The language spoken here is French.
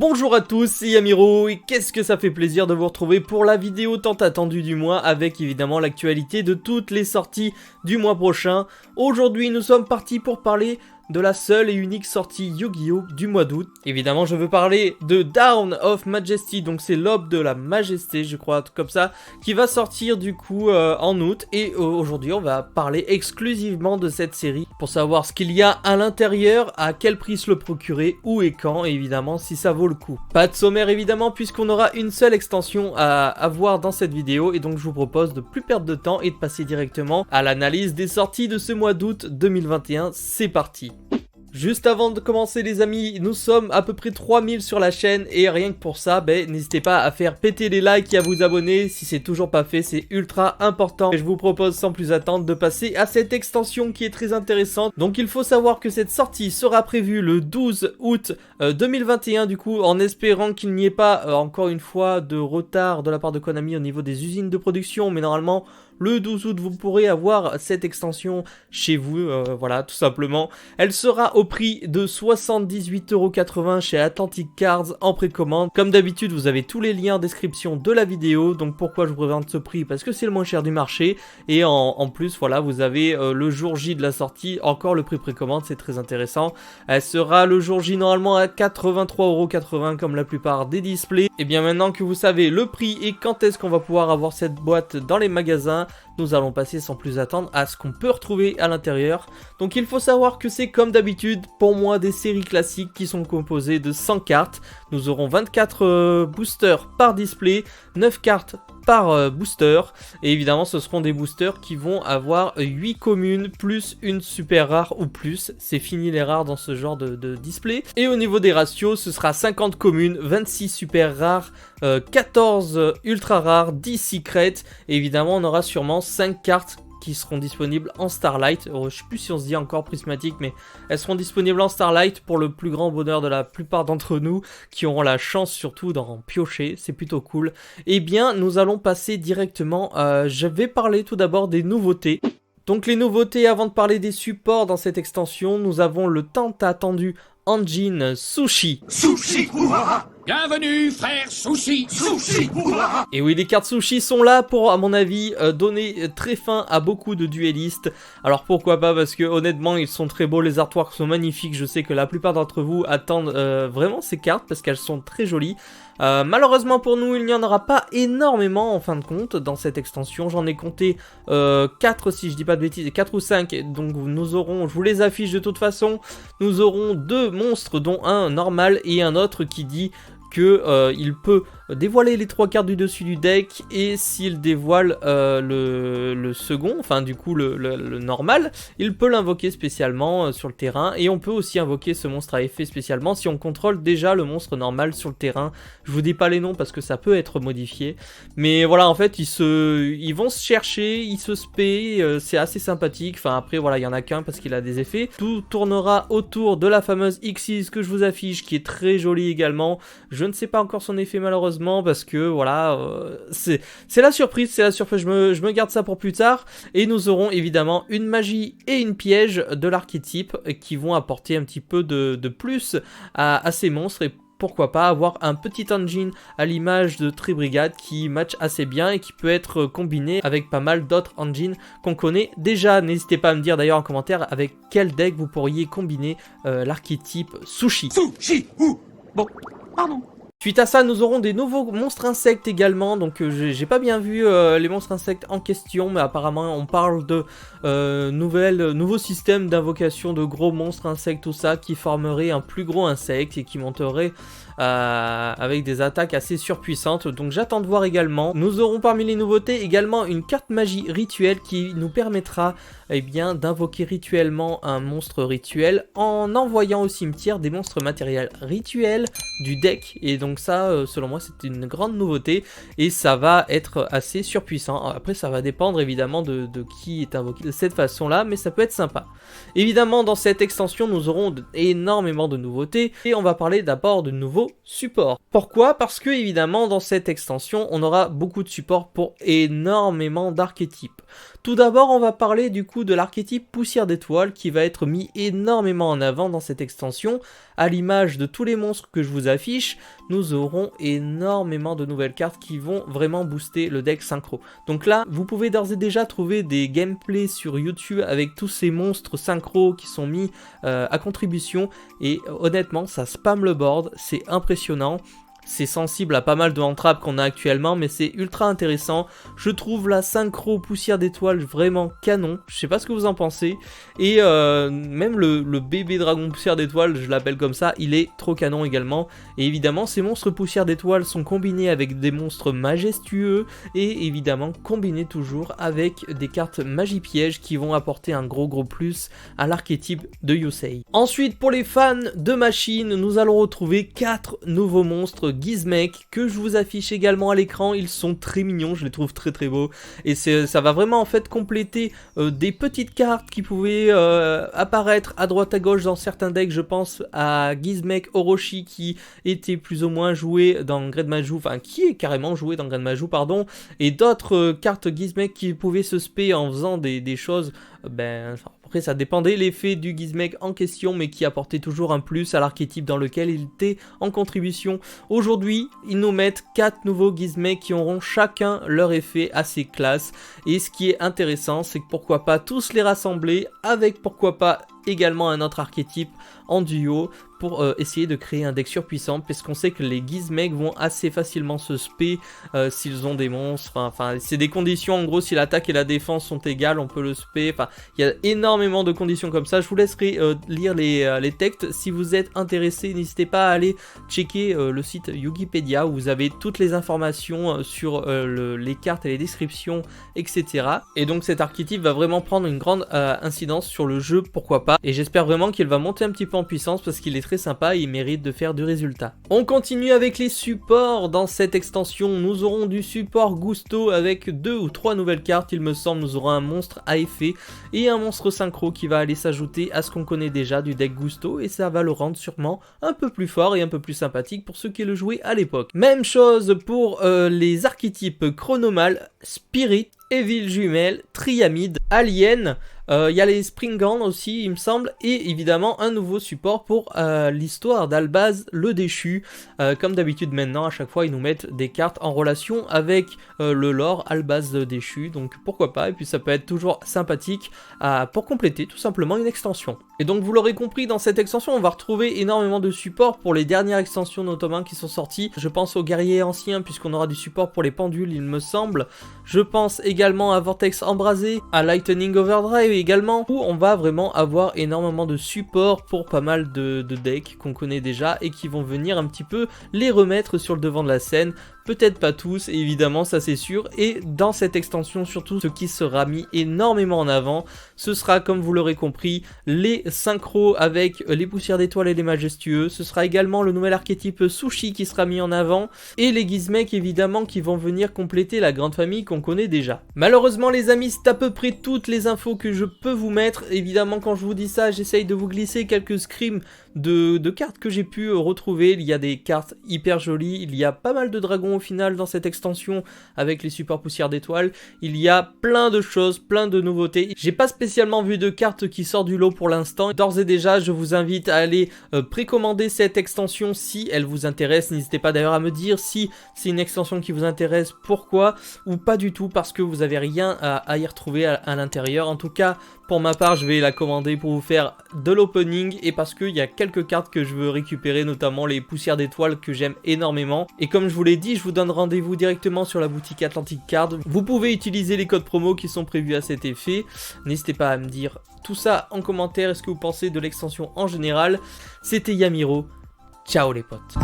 Bonjour à tous, c'est Yamiro et qu'est-ce que ça fait plaisir de vous retrouver pour la vidéo tant attendue du mois avec évidemment l'actualité de toutes les sorties du mois prochain. Aujourd'hui nous sommes partis pour parler de la seule et unique sortie Yu-Gi-Oh du mois d'août. Évidemment je veux parler de Dawn of Majesty, donc c'est l'aube de la majesté je crois, comme ça, qui va sortir du coup en août. Et aujourd'hui on va parler exclusivement de cette série pour savoir ce qu'il y a à l'intérieur, à quel prix se le procurer, où et quand, et évidemment si ça vaut le coup. Pas de sommaire évidemment puisqu'on aura une seule extension à voir dans cette vidéo et donc je vous propose de plus perdre de temps et de passer directement à l'analyse des sorties de ce mois d'août 2021. C'est parti. Juste avant de commencer les amis, nous sommes à peu près 3000 sur la chaîne et rien que pour ça, n'hésitez pas à faire péter les likes et à vous abonner si c'est toujours pas fait, c'est ultra important. Et je vous propose sans plus attendre de passer à cette extension qui est très intéressante. Donc il faut savoir que cette sortie sera prévue le 12 août 2021 du coup, en espérant qu'il n'y ait pas encore une fois de retard de la part de Konami au niveau des usines de production, mais normalement le 12 août vous pourrez avoir cette extension chez vous, voilà tout simplement. Elle sera au prix de 78,80 € chez Atlantic Cards en précommande. Comme d'habitude vous avez tous les liens en description de la vidéo. Donc pourquoi je vous présente ce prix? Parce que c'est le moins cher du marché. Et en plus voilà, vous avez le jour J de la sortie, encore le prix précommande, c'est très intéressant. Elle sera le jour J normalement à 83,80 € comme la plupart des displays. Et bien maintenant que vous savez le prix et quand est-ce qu'on va pouvoir avoir cette boîte dans les magasins, nous allons passer sans plus attendre à ce qu'on peut retrouver à l'intérieur. Donc il faut savoir que c'est comme d'habitude pour moi des séries classiques qui sont composées de 100 cartes. Nous aurons 24 boosters par display, 9 cartes par booster, et évidemment ce seront des boosters qui vont avoir 8 communes plus une super rare ou plus. C'est fini les rares dans ce genre de display. Et au niveau des ratios, ce sera 50 communes, 26 super rares, 14 ultra rares, 10 secrets, et évidemment on aura sûrement 5 cartes qui seront disponibles en Starlight. Je sais plus si on se dit encore prismatique, mais elles seront disponibles en Starlight pour le plus grand bonheur de la plupart d'entre nous qui auront la chance surtout d'en piocher. C'est plutôt cool. Eh bien, nous allons passer directement. Je vais parler tout d'abord des nouveautés. Donc les nouveautés, avant de parler des supports dans cette extension, nous avons le tant attendu engine Sushi. Sushi Uara. Bienvenue frère Sushi. Sushi Uara. Et oui, les cartes Sushi sont là pour, à mon avis, donner très fin à beaucoup de duellistes. Alors pourquoi pas, parce que honnêtement ils sont très beaux, les artworks sont magnifiques. Je sais que la plupart d'entre vous attendent vraiment ces cartes parce qu'elles sont très jolies. Malheureusement pour nous, il n'y en aura pas énormément en fin de compte dans cette extension. J'en ai compté 4 si je dis pas de bêtises, 4 ou 5. Donc nous aurons, je vous les affiche de toute façon, nous aurons 2 monstres dont un normal et un autre qui dit que il peut dévoiler les 3 cartes du dessus du deck, et s'il dévoile le second, enfin du coup le normal, il peut l'invoquer spécialement sur le terrain, et on peut aussi invoquer ce monstre à effet spécialement si on contrôle déjà le monstre normal sur le terrain. Je vous dis pas les noms parce que ça peut être modifié, mais voilà, en fait ils vont se chercher, ils se spé, c'est assez sympathique. Enfin après voilà, il y en a qu'un parce qu'il a des effets. Tout tournera autour de la fameuse Xyz que je vous affiche, qui est très jolie également. Je ne sais pas encore son effet malheureusement parce que voilà, c'est la surprise, c'est la surprise, je me garde ça pour plus tard. Et nous aurons évidemment une magie et une piège de l'archétype qui vont apporter un petit peu de plus à ces monstres, et pourquoi pas avoir un petit engine à l'image de Tri-Brigade qui match assez bien et qui peut être combiné avec pas mal d'autres engines qu'on connaît déjà. N'hésitez pas à me dire d'ailleurs en commentaire avec quel deck vous pourriez combiner l'archétype Sushi. Sushi ou. Bon, pardon. Suite à ça, nous aurons des nouveaux monstres insectes également. Donc j'ai pas bien vu les monstres insectes en question, mais apparemment on parle de nouveaux systèmes d'invocation de gros monstres insectes, tout ça, qui formeraient un plus gros insecte et qui monterait avec des attaques assez surpuissantes. Donc j'attends de voir également. Nous aurons parmi les nouveautés également une carte magie rituelle qui nous permettra d'invoquer rituellement un monstre rituel en envoyant au cimetière des monstres matériels rituels du deck. Et donc donc ça selon moi c'est une grande nouveauté et ça va être assez surpuissant. Après ça va dépendre évidemment de qui est invoqué de cette façon là, mais ça peut être sympa. Évidemment dans cette extension nous aurons énormément de nouveautés et on va parler d'abord de nouveaux supports. Pourquoi? Parce que évidemment dans cette extension on aura beaucoup de supports pour énormément d'archétypes. Tout d'abord on va parler du coup de l'archétype poussière d'étoile qui va être mis énormément en avant dans cette extension. À l'image de tous les monstres que je vous affiche, nous aurons énormément de nouvelles cartes qui vont vraiment booster le deck synchro. Donc là, vous pouvez d'ores et déjà trouver des gameplays sur YouTube avec tous ces monstres synchro qui sont mis à contribution. Et honnêtement, ça spam le board, c'est impressionnant. C'est sensible à pas mal de hand-traps qu'on a actuellement, mais c'est ultra intéressant. Je trouve la synchro poussière d'étoile vraiment canon. Je sais pas ce que vous en pensez. Et même le bébé dragon poussière d'étoile, je l'appelle comme ça, il est trop canon également. Et évidemment, ces monstres poussière d'étoile sont combinés avec des monstres majestueux et évidemment combinés toujours avec des cartes magie piège qui vont apporter un gros plus à l'archétype de Yusei. Ensuite, pour les fans de machines, nous allons retrouver 4 nouveaux monstres Gizmek que je vous affiche également à l'écran. Ils sont très mignons, je les trouve très beaux et ça va vraiment en fait compléter des petites cartes qui pouvaient apparaître à droite à gauche dans certains decks. Je pense à Gizmek Orochi qui était plus ou moins joué dans Great Maju, enfin qui est carrément joué dans Great Maju pardon, et d'autres cartes Gizmek qui pouvaient se spé en faisant des choses après ça dépendait l'effet du Gizmek en question, mais qui apportait toujours un plus à l'archétype dans lequel il était en contribution. Aujourd'hui, ils nous mettent 4 nouveaux Gizmek qui auront chacun leur effet assez classe. Et ce qui est intéressant, c'est que pourquoi pas tous les rassembler avec pourquoi pas également un autre archétype en duo pour essayer de créer un deck surpuissant, parce qu'on sait que les Gizmek vont assez facilement se spé s'ils ont des monstres, enfin c'est des conditions en gros, si l'attaque et la défense sont égales on peut le spé, enfin il y a énormément de conditions comme ça. Je vous laisserai lire les textes, si vous êtes intéressé n'hésitez pas à aller checker le site Wikipédia où vous avez toutes les informations sur les cartes et les descriptions etc. Et donc cet archétype va vraiment prendre une grande incidence sur le jeu, pourquoi pas, et j'espère vraiment qu'il va monter un petit peu en puissance parce qu'il est très sympa et il mérite de faire du résultat. On continue avec les supports. Dans cette extension nous aurons du support Gusto avec 2 ou 3 nouvelles cartes il me semble. Nous aurons un monstre à effet et un monstre synchro qui va aller s'ajouter à ce qu'on connaît déjà du deck Gusto, et ça va le rendre sûrement un peu plus fort et un peu plus sympathique pour ceux qui le jouaient à l'époque. Même chose pour les archétypes Chronomal, Spirit, Evil Jumelle, Triamide, Alien. Il y a les Springans aussi il me semble, et évidemment un nouveau support pour l'histoire d'Albaz le déchu. Comme d'habitude maintenant à chaque fois ils nous mettent des cartes en relation avec le lore Albaz le déchu, donc pourquoi pas, et puis ça peut être toujours sympathique pour compléter tout simplement une extension. Et donc vous l'aurez compris, dans cette extension on va retrouver énormément de supports pour les dernières extensions notamment qui sont sorties. Je pense aux guerriers anciens puisqu'on aura du support pour les pendules il me semble. Je pense également à Vortex embrasé, à Lightning Overdrive également, où on va vraiment avoir énormément de support pour pas mal de decks qu'on connaît déjà et qui vont venir un petit peu les remettre sur le devant de la scène. Peut-être pas tous, évidemment, ça c'est sûr. Et dans cette extension, surtout, ce qui sera mis énormément en avant, ce sera, comme vous l'aurez compris, les synchros avec les poussières d'étoiles et les majestueux. Ce sera également le nouvel archétype Sushi qui sera mis en avant. Et les Gizmek, évidemment, qui vont venir compléter la grande famille qu'on connaît déjà. Malheureusement, les amis, c'est à peu près toutes les infos que je peux vous mettre. Évidemment, quand je vous dis ça, j'essaye de vous glisser quelques scrims de cartes que j'ai pu retrouver. Il y a des cartes hyper jolies, il y a pas mal de dragons au final dans cette extension avec les supports poussières d'étoiles. Il y a plein de choses, plein de nouveautés. J'ai pas spécialement vu de cartes qui sortent du lot pour l'instant. D'ores et déjà, je vous invite à aller précommander cette extension si elle vous intéresse. N'hésitez pas d'ailleurs à me dire si c'est une extension qui vous intéresse, pourquoi, ou pas du tout parce que vous avez rien à y retrouver à l'intérieur. En tout cas, pour ma part, je vais la commander pour vous faire de l'opening et parce qu'il y a quelques cartes que je veux récupérer, notamment les poussières d'étoiles que j'aime énormément. Et comme je vous l'ai dit, je vous donne rendez-vous directement sur la boutique Atlantic Card. Vous pouvez utiliser les codes promo qui sont prévus à cet effet. N'hésitez pas à me dire tout ça en commentaire, est-ce que vous pensez de l'extension en général. C'était Yamiro, ciao les potes.